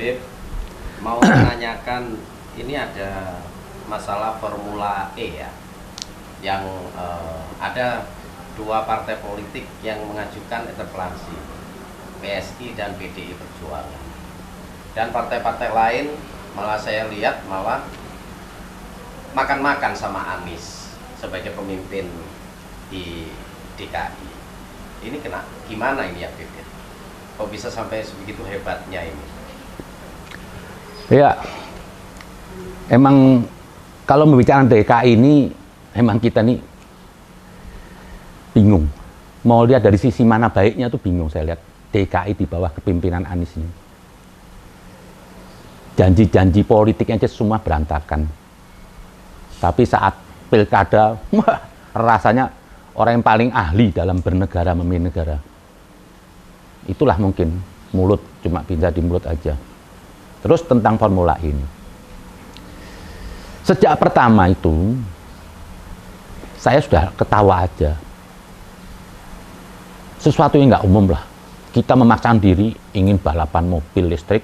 Habib mau menanyakan, ini ada masalah Formula E ya, yang ada dua partai politik yang mengajukan interpelasi, PSI dan PDI Perjuangan. Dan partai-partai lain malah saya lihat malah makan-makan sama Anies sebagai pemimpin di DKI. Ini gimana ini ya, Bibit? Kok bisa sampai sebegitu hebatnya ini? Ya, emang kalau membicarakan DKI ini, emang kita nih bingung. Mau lihat dari sisi mana baiknya tuh bingung saya lihat DKI di bawah kepemimpinan Anies ini. Janji-janji politiknya aja semua berantakan. Tapi saat pilkada, wah, rasanya orang yang paling ahli dalam bernegara, memimpin negara. Itulah mungkin mulut, cuma pindah di mulut aja. Terus tentang formula ini. Sejak pertama itu, saya sudah ketawa aja. Sesuatu yang nggak umum lah. Kita memaksakan diri ingin balapan mobil listrik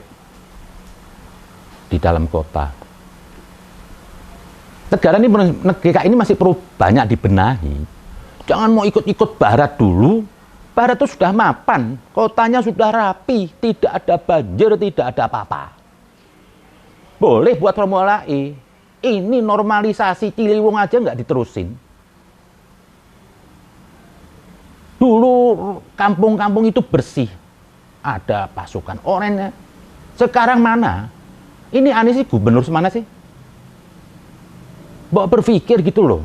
di dalam kota. Negara ini, DKI ini masih perlu banyak dibenahi. Jangan mau ikut-ikut barat dulu. Barat itu sudah mapan, kotanya sudah rapi, tidak ada banjir, tidak ada apa-apa. Boleh buat Formula E. Ini normalisasi Ciliwung aja nggak diterusin. Dulu kampung-kampung itu bersih, ada pasukan oranye. Sekarang mana? Ini Anies sih gubernur semana sih? Bawa berpikir gitu loh.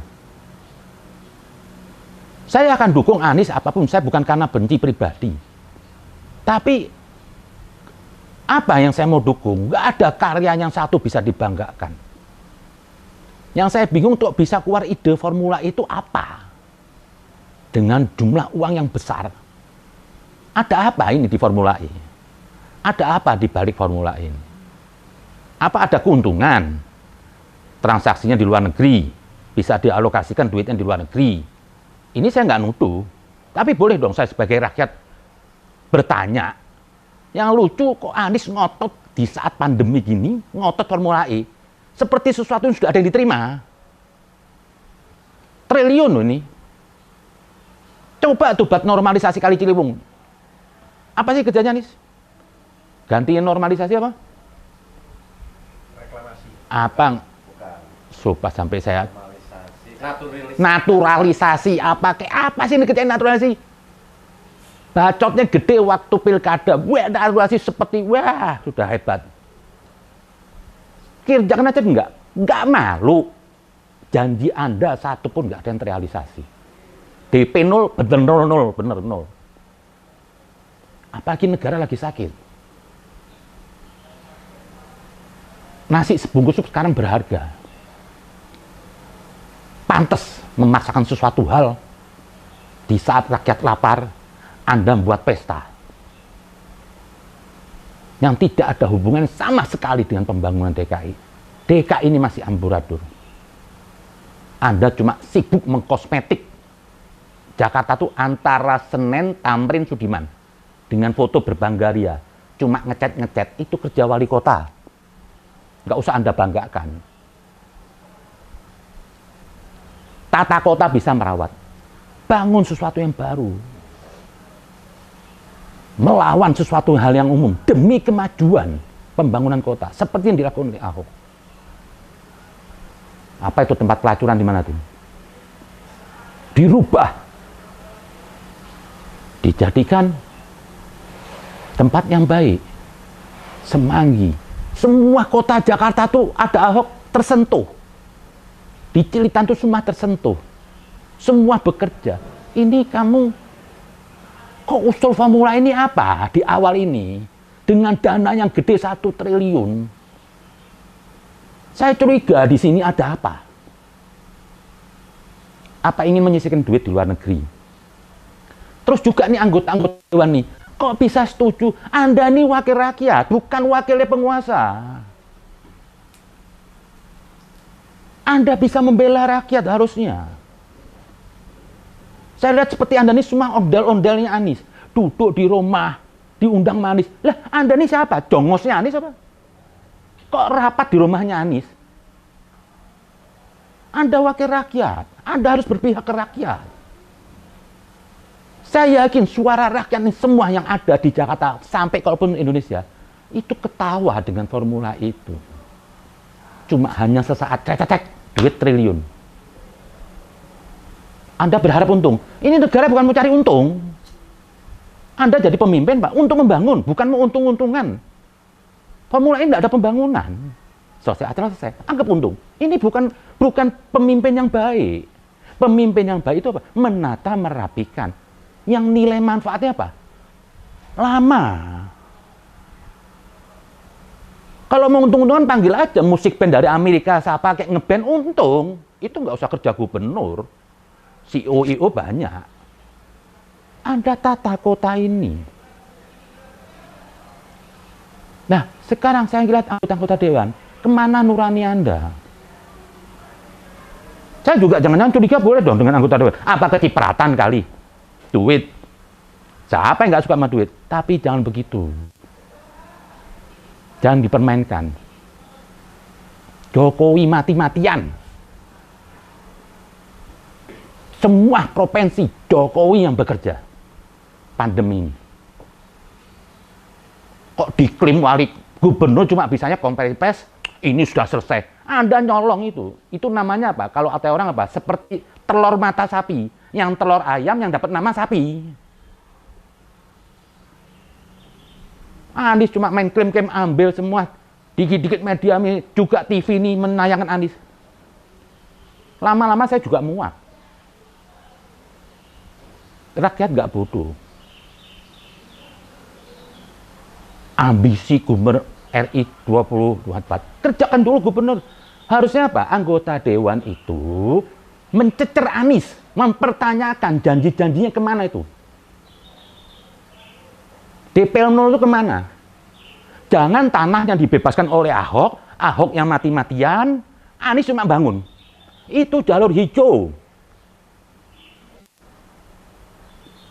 Saya akan dukung Anies apapun, saya bukan karena benci pribadi. Tapi apa yang saya mau dukung? Nggak ada karya yang satu bisa dibanggakan. Yang saya bingung untuk bisa keluar ide formula itu apa? Dengan jumlah uang yang besar. Ada apa ini di Formula E? Ada apa di balik Formula E ini? Apa ada keuntungan? Transaksinya di luar negeri, bisa dialokasikan duitnya di luar negeri. Ini saya nggak nuduh, tapi boleh dong saya sebagai rakyat bertanya. Yang lucu kok Anies ngotot di saat pandemi gini, ngotot Formula E. Seperti sesuatu yang sudah ada yang diterima. Triliun loh ini. Coba tuh buat normalisasi Kali Ciliwung. Apa sih kerjanya Anies? Gantiin normalisasi apa? Reklamasi. Apa? Bukan. Sobat sampai saya Naturalisasi. apa kayak apa sih ini kerjaan naturalisasi? Bacotnya gede waktu pilkada. Wah, naturalisasi seperti wah, sudah hebat. Kerjakan aja enggak malu. Janji Anda satu pun enggak ada yang terrealisasi. DP 0, bener 0, bener 0. Apalagi negara lagi sakit. Nasi sebungkus sup sekarang berharga. Pantes memaksakan sesuatu hal di saat rakyat lapar, Anda membuat pesta yang tidak ada hubungan sama sekali dengan pembangunan DKI. DKI ini masih amburadul. Anda cuma sibuk mengkosmetik. Jakarta tuh antara Senen, Tamrin, Sudirman dengan foto berbanggaria, cuma ngecat itu kerja wali kota. Nggak usah Anda banggakan. Tata kota bisa merawat. Bangun sesuatu yang baru. Melawan sesuatu hal yang umum demi kemajuan pembangunan kota. Seperti yang dilakukan oleh Ahok. Apa itu tempat pelacuran di mana tuh? Dirubah. Dijadikan tempat yang baik. Semanggi. Semua kota Jakarta tuh ada Ahok tersentuh. Di Cilitan itu semua tersentuh. Semua bekerja. Ini kamu, kok usul formula ini apa di awal ini? Dengan dana yang gede 1 triliun. Saya curiga di sini ada apa? Apa ingin menyisihkan duit di luar negeri? Terus juga nih anggota-anggota dewan nih, kok bisa setuju? Anda nih wakil rakyat, bukan wakilnya penguasa. Anda bisa membela rakyat harusnya. Saya lihat seperti Anda ini semua ondel-ondelnya Anies. Duduk di rumah, diundang sama Anies. Lah, Anda nih siapa? Jongosnya Anies apa? Kok rapat di rumahnya Anies? Anda wakil rakyat, Anda harus berpihak ke rakyat. Saya yakin suara rakyat ini semua yang ada di Jakarta, sampai kalaupun Indonesia, itu ketawa dengan formula itu. Cuma hanya sesaat, cek, duit triliun. Anda berharap untung. Ini negara bukan mau cari untung. Anda jadi pemimpin, Pak, untuk membangun, bukan mau untung-untungan. Formula ini tidak ada pembangunan. Selesai, acara selesai, anggap untung. Ini bukan pemimpin yang baik. Pemimpin yang baik itu apa? Menata, merapikan. Yang nilai manfaatnya apa? Lama. Kalau mau untung-untungan, panggil aja musik band dari Amerika, siapa kayak ngeband untung. Itu nggak usah kerja gubernur. CEO banyak. Anda tata kota ini. Nah, sekarang saya lihat anggota Dewan, kemana nurani Anda? Saya juga jangan-jangan curiga boleh dong dengan anggota Dewan. Apa kecipratan kali? Duit. Siapa yang nggak suka sama duit? Tapi jangan begitu. Jangan dipermainkan. Jokowi mati-matian. Semua provinsi Jokowi yang bekerja. Pandemi ini. Kok diklaim wali gubernur cuma bisanya konferensi pers, ini sudah selesai. Anda nyolong itu. Itu namanya apa? Kalau kata orang apa? Seperti telur mata sapi. Yang telur ayam yang dapat nama sapi. Anies cuma main klaim-klaim, ambil semua. Dikit-dikit media juga TV ini menayangkan Anies. Lama-lama saya juga muak. Rakyat nggak bodoh. Ambisi gubernur RI 2024. Kerjakan dulu gubernur. Harusnya apa? Anggota Dewan itu mencecer Anies, mempertanyakan janji-janjinya kemana itu. DP 0 itu kemana? Jangan tanah yang dibebaskan oleh Ahok, Ahok yang mati-matian, Anies cuma bangun. Itu jalur hijau.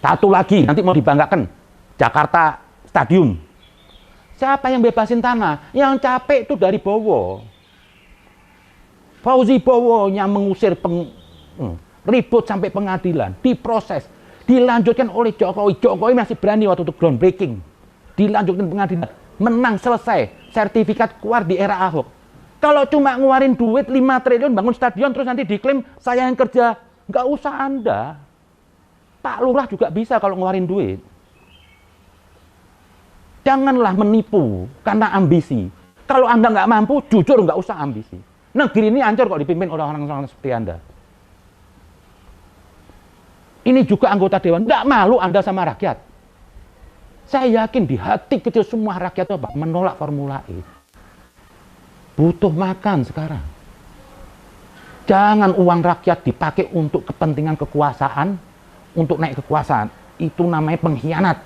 Satu lagi, nanti mau dibanggakan, Jakarta Stadium. Siapa yang bebasin tanah? Yang capek itu dari Bowo. Fauzi Bowo yang mengusir ribut sampai pengadilan, diproses, dilanjutkan oleh Jokowi. Jokowi masih berani waktu itu groundbreaking. Dilanjutkan pengadilan, menang selesai, sertifikat keluar di era Ahok. Kalau cuma ngeluarin duit 5 triliun bangun stadion terus nanti diklaim saya yang kerja, nggak usah Anda. Pak Lurah juga bisa kalau ngeluarin duit. Janganlah menipu karena ambisi. Kalau Anda nggak mampu, jujur nggak usah ambisi. Negeri ini hancur kok dipimpin orang-orang seperti Anda. Ini juga anggota Dewan, nggak malu Anda sama rakyat. Saya yakin di hati kecil semua rakyat itu menolak Formula E. Butuh makan sekarang. Jangan uang rakyat dipakai untuk kepentingan kekuasaan, untuk naik kekuasaan. Itu namanya pengkhianat.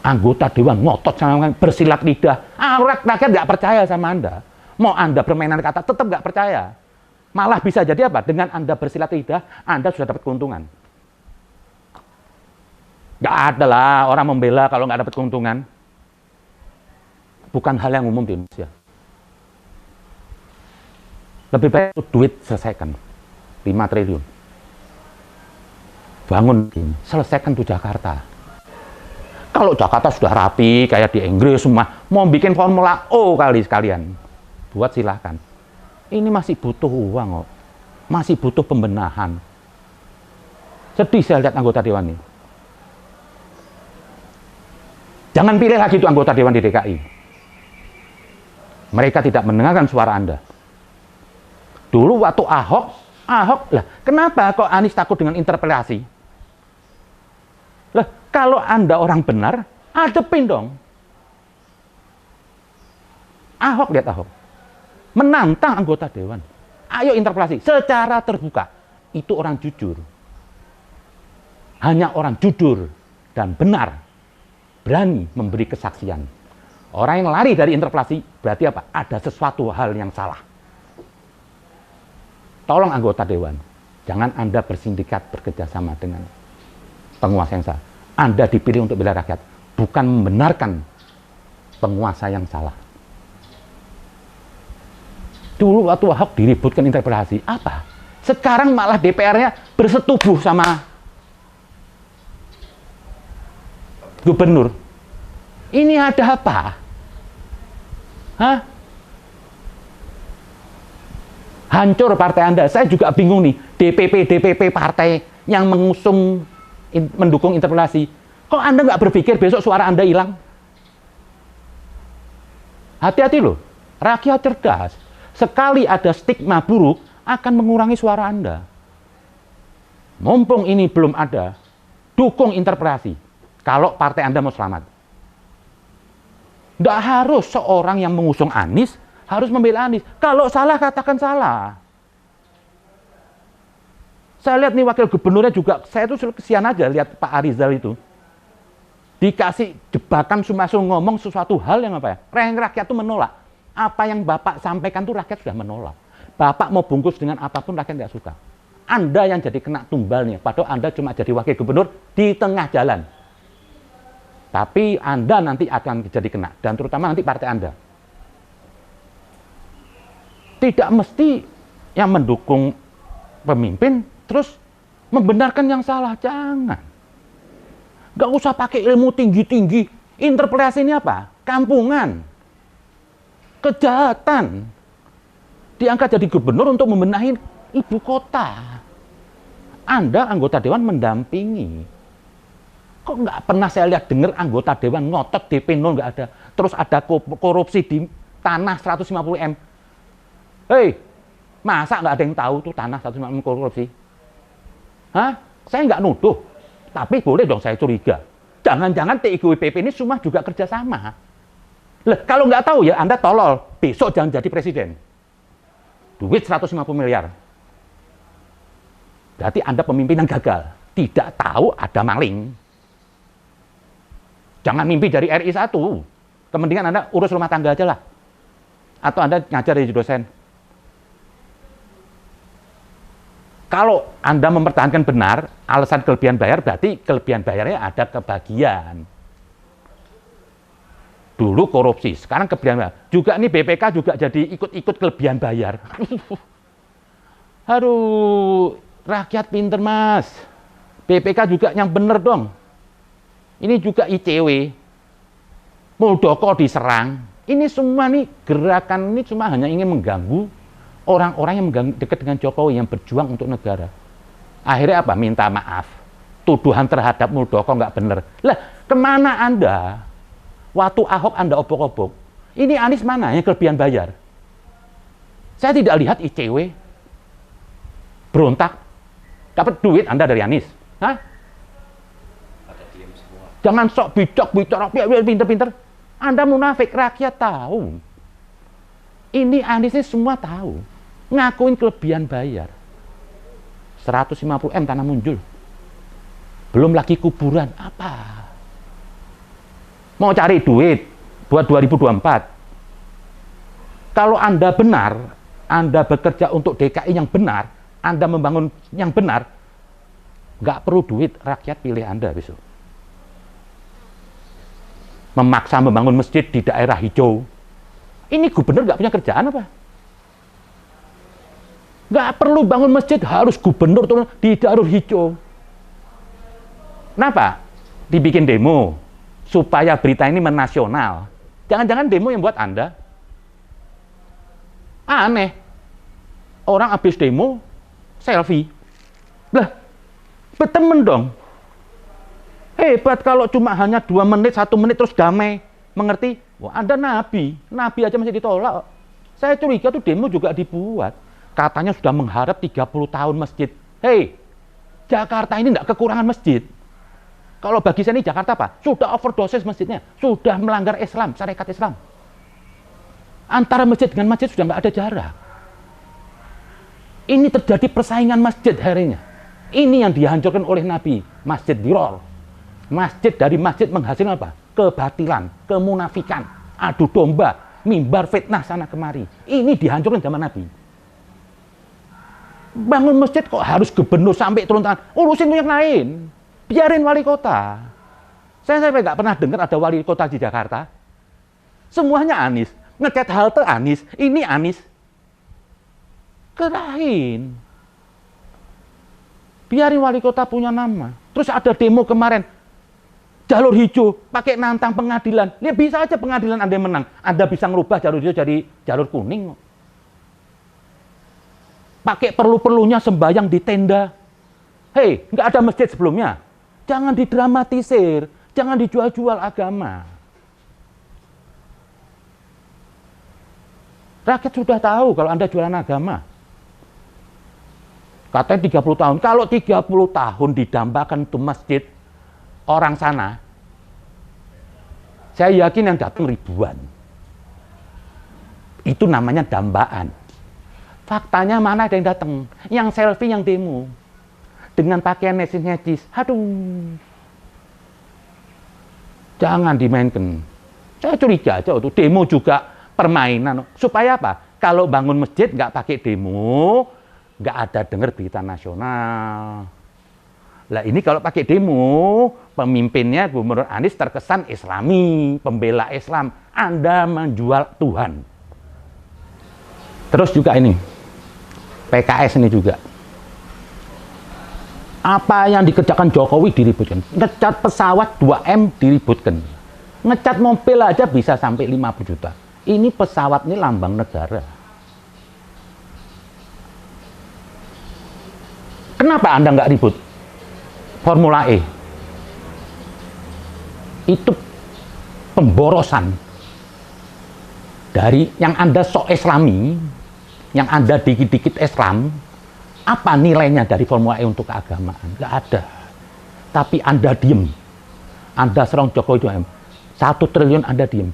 Anggota Dewan ngotot sama bersilat lidah. Rakyat nggak percaya sama Anda. Mau Anda permainan kata, tetap nggak percaya. Malah bisa jadi apa? Dengan Anda bersilat lidah, Anda sudah dapat keuntungan. Nggak ada lah orang membela kalau nggak dapat keuntungan. Bukan hal yang umum di Indonesia. Lebih baik itu duit selesaikan. 5 triliun. Bangun, selesaikan tuh Jakarta. Kalau Jakarta sudah rapi, kayak di Inggris semua, mau bikin Formula O kali sekalian. Buat silahkan. Ini masih butuh uang kok. Masih butuh pembenahan. Sedih saya lihat anggota Dewan ini. Jangan pilih lagi itu anggota Dewan di DKI. Mereka tidak mendengarkan suara Anda. Dulu waktu Ahok lah, kenapa kok Anies takut dengan interpelasi? Lah, kalau Anda orang benar, hadepin dong. Ahok, lihat Ahok. Menantang anggota Dewan. Ayo interpelasi secara terbuka. Itu orang jujur. Hanya orang jujur dan benar berani memberi kesaksian. Orang yang lari dari interpelasi berarti apa? Ada sesuatu hal yang salah. Tolong anggota Dewan, jangan Anda bersindikat bekerja sama dengan penguasa yang sah. Anda dipilih untuk bela rakyat, bukan membenarkan penguasa yang salah. Dulu waktu Ahok diributkan interpelasi, apa? Sekarang malah DPR-nya bersetubuh sama gubernur. Ini ada apa? Hah? Hancur partai Anda. Saya juga bingung nih, DPP partai yang mendukung interpelasi. Kok Anda nggak berpikir besok suara Anda hilang? Hati-hati loh, rakyat cerdas. Sekali ada stigma buruk, akan mengurangi suara Anda. Mumpung ini belum ada, dukung interpelasi. Kalau partai Anda mau selamat. Tidak harus seorang yang mengusung Anies harus membela Anies. Kalau salah, katakan salah. Saya lihat nih wakil gubernurnya juga, saya tuh kesian aja lihat Pak Arizal itu. Dikasih jebakan suruh ngomong sesuatu hal yang apa ya? Rakyat tuh menolak. Apa yang Bapak sampaikan tuh rakyat sudah menolak. Bapak mau bungkus dengan apapun rakyat nggak suka. Anda yang jadi kena tumbalnya, padahal Anda cuma jadi wakil gubernur di tengah jalan. Tapi Anda nanti akan jadi kena, dan terutama nanti partai Anda. Tidak mesti yang mendukung pemimpin terus membenarkan yang salah, jangan. Gak usah pakai ilmu tinggi-tinggi. Interpelasi ini apa? Kampungan. Kejahatan. Diangkat jadi gubernur untuk membenahi ibu kota. Anda anggota dewan mendampingi. Kok nggak pernah saya lihat dengar anggota dewan ngotot DP 0 nggak ada. Terus ada korupsi di tanah 150 M. Hei, masa nggak ada yang tahu tuh tanah 150 M korupsi? Hah? Saya nggak nuduh. Tapi boleh dong saya curiga. Jangan-jangan TIGWPP ini semua juga kerjasama. Lah, kalau nggak tahu ya Anda tolol. Besok jangan jadi presiden. Duit 150 miliar. Berarti Anda pemimpin yang gagal. Tidak tahu ada maling. Jangan mimpi dari RI 1. Kepentingan Anda urus rumah tangga aja lah. Atau Anda ngajar jadi dosen. Kalau Anda mempertahankan benar, alasan kelebihan bayar, berarti kelebihan bayarnya ada kebagian. Dulu korupsi, sekarang kelebihan bayar. Juga nih BPK juga jadi ikut-ikut kelebihan bayar. Aduh, rakyat pinter mas. BPK juga yang bener dong. Ini juga ICW. Muldoko diserang. Ini semua nih, gerakan ini cuma hanya ingin mengganggu orang-orang yang dekat dengan Jokowi yang berjuang untuk negara. Akhirnya apa? Minta maaf. Tuduhan terhadap Muldoko nggak benar. Lah, kemana Anda? Waktu Ahok Anda obok-obok. Ini Anies mana yang kelebihan bayar? Saya tidak lihat ICW berontak. Dapat duit Anda dari Anies. Hah? Jangan sok bicara pinter-pinter. Anda munafik, rakyat tahu. Ini Anies ini semua tahu. Ngakuin kelebihan bayar. 150 M tanah muncul. Belum lagi kuburan. Apa? Mau cari duit buat 2024. Kalau Anda benar, Anda bekerja untuk DKI yang benar, Anda membangun yang benar, nggak perlu duit, rakyat pilih Anda besok. Memaksa membangun masjid di daerah hijau. Ini gubernur nggak punya kerjaan apa? Nggak perlu bangun masjid, harus gubernur turun di daerah hijau. Kenapa? Dibikin demo supaya berita ini menasional. Jangan-jangan demo yang buat Anda. Aneh. Orang habis demo selfie. Lah, berteman dong. Hebat kalau cuma hanya 2 menit, 1 menit terus damai. Mengerti? Wah, Anda nabi. Nabi aja masih ditolak. Saya curiga tuh demo juga dibuat. Katanya sudah mengharap 30 tahun masjid. Hei, Jakarta ini enggak kekurangan masjid. Kalau bagi saya ini Jakarta apa? Sudah overdosis masjidnya. Sudah melanggar Islam, syariat Islam. Antara masjid dengan masjid sudah nggak ada jarak. Ini terjadi persaingan masjid harinya. Ini yang dihancurkan oleh Nabi. Masjid Diror. Masjid dari masjid menghasilkan apa? Kebatilan, kemunafikan, adu domba, mimbar fitnah sana kemari. Ini dihancurkan zaman Nabi. Bangun masjid kok harus gubernur sampai turun tangan. Urusin yang lain. Biarin wali kota. Saya sampai nggak pernah dengar ada wali kota di Jakarta. Semuanya Anies. Ngecat halte Anies. Ini Anies. Kerahin. Biarin wali kota punya nama. Terus ada demo kemarin. Jalur hijau, pakai nantang pengadilan. Ya bisa aja pengadilan Anda menang. Anda bisa ngerubah jalur hijau jadi jalur kuning. Pakai perlu-perlunya sembahyang di tenda. Hei, nggak ada masjid sebelumnya. Jangan didramatisir. Jangan dijual-jual agama. Rakyat sudah tahu kalau Anda jualan agama. Katanya 30 tahun. Kalau 30 tahun didambakan itu masjid, orang sana, saya yakin yang datang ribuan. Itu namanya dambaan. Faktanya mana ada yang datang? Yang selfie, yang demo. Dengan pakaian necis-necis. Aduh. Jangan dimainkan. Saya curiga aja itu demo juga permainan. Supaya apa? Kalau bangun masjid nggak pakai demo, nggak ada dengar berita nasional. Lah ini kalau pakai demo, pemimpinnya Gubernur Anies terkesan Islami, pembela Islam. Anda menjual Tuhan. Terus juga ini, PKS ini juga. Apa yang dikerjakan Jokowi diributkan. Ngecat pesawat 2M diributkan. Ngecat mobil aja bisa sampai 50 juta. Ini pesawat ini lambang negara. Kenapa Anda nggak ribut? Formula E. Itu pemborosan. Dari yang Anda sok Islami, yang Anda dikit-dikit Islam, apa nilainya dari Formula E untuk keagamaan? Nggak ada. Tapi Anda diem. Anda serang Jokowi 2M. 1 triliun Anda diem.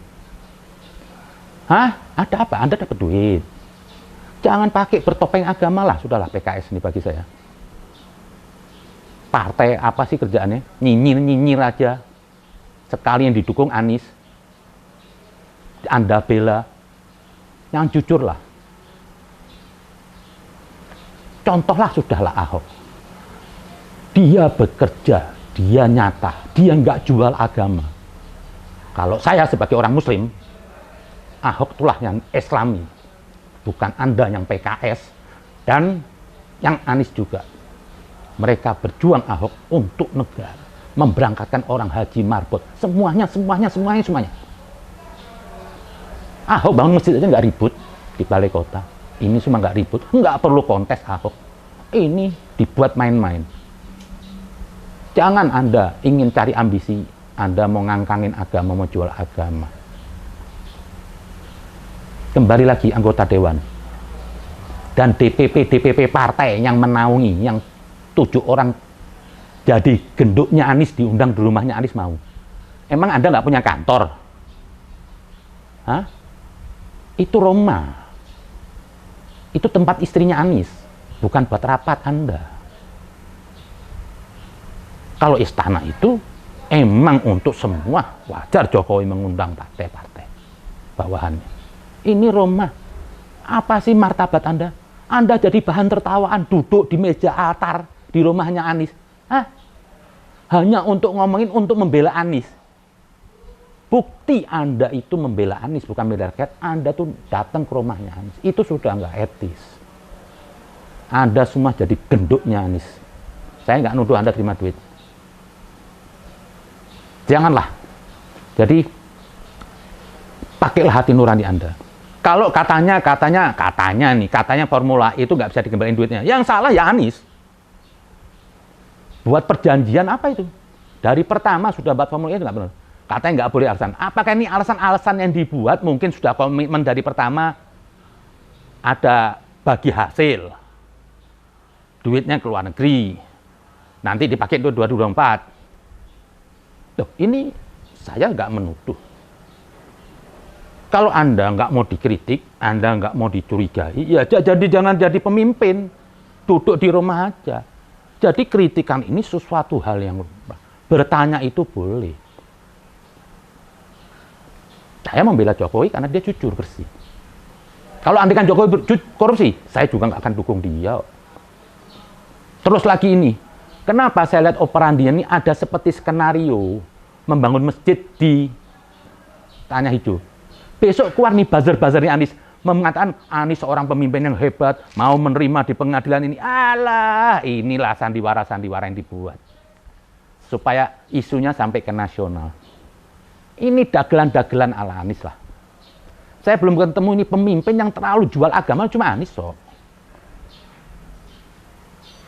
Hah? Ada apa? Anda dapat duit. Jangan pakai bertopeng agama lah. Sudahlah PKS ini bagi saya. Partai apa sih kerjaannya? Nyinyir-nyinyir aja. Sekali yang didukung Anies. Anda bela. Yang jujur lah. Contohlah sudahlah Ahok. Dia bekerja. Dia nyata. Dia nggak jual agama. Kalau saya sebagai orang Muslim, Ahok itulah yang Islami. Bukan Anda yang PKS. Dan yang Anies juga. Mereka berjuang Ahok untuk negara. Memberangkatkan orang haji marbot. Semuanya. Ahok bangun masjid aja nggak ribut di balai kota. Ini semua nggak ribut. Nggak perlu kontes Ahok. Ini dibuat main-main. Jangan Anda ingin cari ambisi. Anda mau ngangkangin agama, mau jual agama. Kembali lagi anggota Dewan. Dan DPP partai yang menaungi, yang 7 orang jadi genduknya Anies diundang di rumahnya Anies mau. Emang Anda nggak punya kantor? Hah? Itu Roma. Itu tempat istrinya Anies. Bukan buat rapat Anda. Kalau istana itu emang untuk semua. Wajar Jokowi mengundang partai-partai bawahannya. Ini Roma. Apa sih martabat Anda? Anda jadi bahan tertawaan duduk di meja altar di rumahnya Anies. Hah? Hanya untuk ngomongin, untuk membela Anies. Bukti Anda itu membela Anies, bukan membela rakyat. Anda tuh datang ke rumahnya Anies. Itu sudah nggak etis. Anda semua jadi genduknya Anies. Saya nggak nuduh Anda terima duit. Janganlah. Jadi, pakailah hati nurani Anda. Kalau katanya Formula E itu nggak bisa dikembalikan duitnya. Yang salah ya Anies. Buat perjanjian apa itu? Dari pertama sudah buat Formula E itu nggak benar. Katanya nggak boleh alasan. Apakah ini alasan-alasan yang dibuat mungkin sudah komitmen dari pertama ada bagi hasil. Duitnya ke luar negeri. Nanti dipakai untuk 2024. Loh, ini saya nggak menuduh. Kalau Anda nggak mau dikritik, Anda nggak mau dicurigai, ya jadi jangan jadi pemimpin. Duduk di rumah aja. Jadi kritikan ini sesuatu hal yang bertanya itu boleh. Saya membela Jokowi karena dia jujur bersih. Kalau andikan Jokowi korupsi, saya juga nggak akan dukung dia. Terus lagi ini, kenapa saya lihat operandinya ini ada seperti skenario membangun masjid di Tanah Hijau. Besok keluar nih buzzer-buzzernya Anies, mengatakan Anies seorang pemimpin yang hebat, mau menerima di pengadilan ini. Alah, inilah sandiwara-sandiwara yang dibuat. Supaya isunya sampai ke nasional. Ini dagelan-dagelan ala Anies lah. Saya belum ketemu ini pemimpin yang terlalu jual agama, cuma Anies so.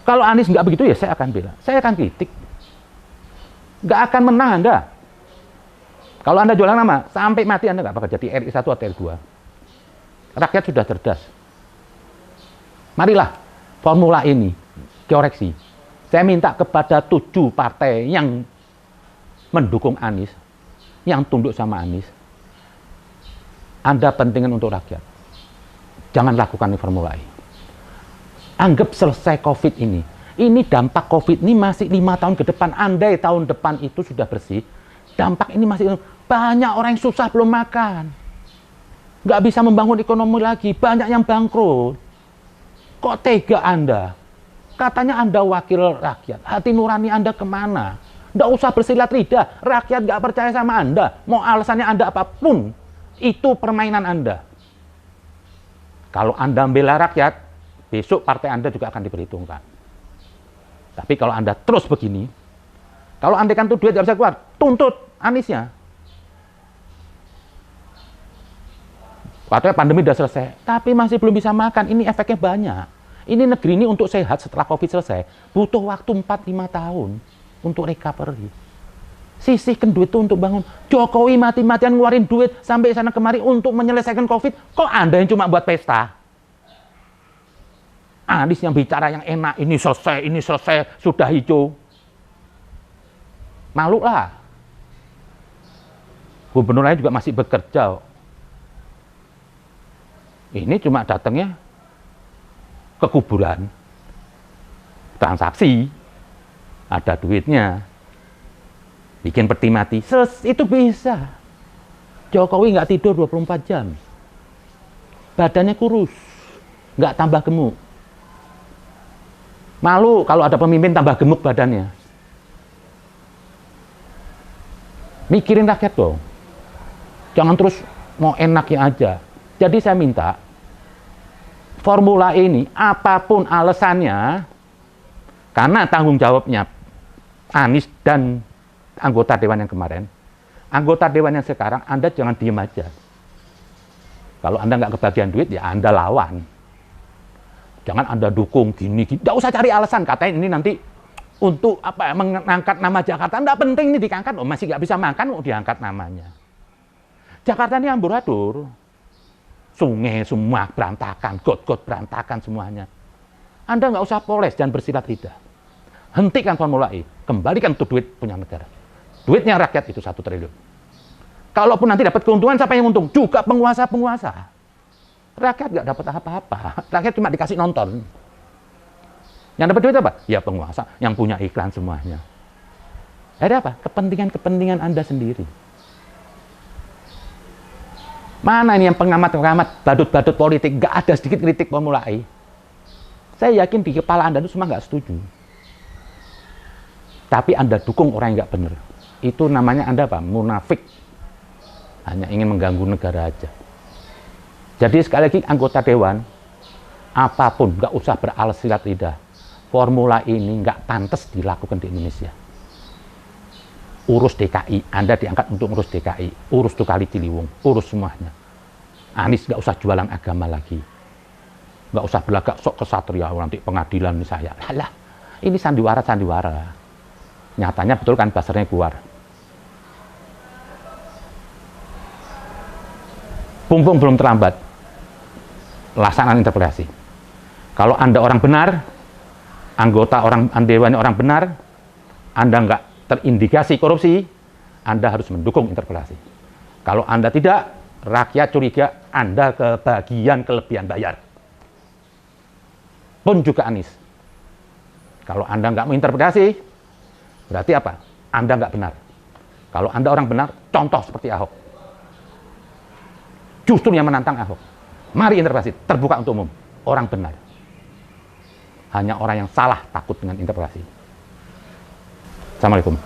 Kalau Anies nggak begitu ya saya akan bela, saya akan kritik. Nggak akan menang Anda. Kalau Anda jualan nama, sampai mati Anda nggak bakal jadi RI 1 atau RI 2. Rakyat sudah cerdas. Marilah formula ini koreksi. Saya minta kepada 7 partai yang mendukung Anies, yang tunduk sama Anies, Anda pentingkan untuk rakyat. Jangan lakukan formula E. Anggap selesai COVID ini. Ini dampak COVID ini masih 5 tahun ke depan. Andai tahun depan itu sudah bersih, dampak ini masih banyak orang yang susah belum makan. Nggak bisa membangun ekonomi lagi. Banyak yang bangkrut. Kok tega Anda? Katanya Anda wakil rakyat. Hati nurani Anda kemana? Nggak usah bersilat lidah. Rakyat nggak percaya sama Anda. Mau alasannya Anda apapun, itu permainan Anda. Kalau Anda membela rakyat, besok partai Anda juga akan diperhitungkan. Tapi kalau Anda terus begini, kalau Anda kan tuh duit nggak bisa keluar, tuntut Aniesnya. Katanya pandemi sudah selesai, tapi masih belum bisa makan. Ini efeknya banyak. Ini negeri ini untuk sehat setelah COVID selesai, butuh waktu 4-5 tahun untuk recovery. Sisihkan duit itu untuk bangun. Jokowi mati-matian ngeluarin duit sampai sana kemari untuk menyelesaikan COVID. Kok Anda yang cuma buat pesta? Anies yang bicara yang enak, ini selesai, sudah hijau. Malu lah. Gubernurnya juga masih bekerja. Ini cuma datangnya ke kuburan. Transaksi. Ada duitnya. Bikin peti mati. Itu bisa. Jokowi nggak tidur 24 jam. Badannya kurus. Nggak tambah gemuk. Malu kalau ada pemimpin tambah gemuk badannya. Mikirin rakyat dong. Jangan terus mau enaknya aja. Jadi saya minta, formula ini apapun alasannya, karena tanggung jawabnya Anies dan anggota Dewan yang kemarin, anggota Dewan yang sekarang, Anda jangan diem aja. Kalau Anda nggak kebagian duit, ya Anda lawan. Jangan Anda dukung gini. Nggak usah cari alasan. Katanya ini nanti untuk apa? Mengangkat nama Jakarta. Nggak penting ini diangkat. Oh, masih nggak bisa makan, mau diangkat namanya. Jakarta ini amburadul. Sungai semua berantakan, got-got berantakan semuanya. Anda nggak usah poles dan bersilat lidah. Hentikan formula E. Kembalikan itu duit punya negara. Duitnya rakyat itu 1 triliun. Kalaupun nanti dapat keuntungan, siapa yang untung? Juga penguasa-penguasa. Rakyat nggak dapat apa-apa. Rakyat cuma dikasih nonton. Yang dapat duit apa? Ya penguasa, yang punya iklan semuanya. Ada apa? Kepentingan-kepentingan Anda sendiri. Mana ini yang pengamat-pengamat, badut-badut politik, nggak ada sedikit kritik formula E. Saya yakin di kepala Anda itu semua nggak setuju. Tapi Anda dukung orang yang nggak benar. Itu namanya Anda apa? Munafik. Hanya ingin mengganggu negara aja. Jadi sekali lagi anggota Dewan, apapun nggak usah beralas silat lidah. Formula ini nggak pantas dilakukan di Indonesia. Urus DKI, Anda diangkat untuk urus DKI, urus tuh Kali Ciliwung, urus semuanya. Anies nggak usah jualan agama lagi. Nggak usah berlagak sok kesatria, nanti pengadilan nih saya. Alah, ini sandiwara-sandiwara. Nyatanya betul kan basarnya keluar. Mumpung belum terlambat. Laksanaan interpelasi. Kalau Anda orang benar, anggota Dewan orang benar, Anda nggak terindikasi korupsi, Anda harus mendukung interpelasi. Kalau Anda tidak, rakyat curiga Anda kebagian kelebihan bayar. Pun juga Anies. Kalau Anda nggak mau interpelasi, berarti apa? Anda nggak benar. Kalau Anda orang benar, contoh seperti Ahok. Justru yang menantang Ahok. Mari interpelasi, terbuka untuk umum. Orang benar. Hanya orang yang salah takut dengan interpelasi. Assalamualaikum.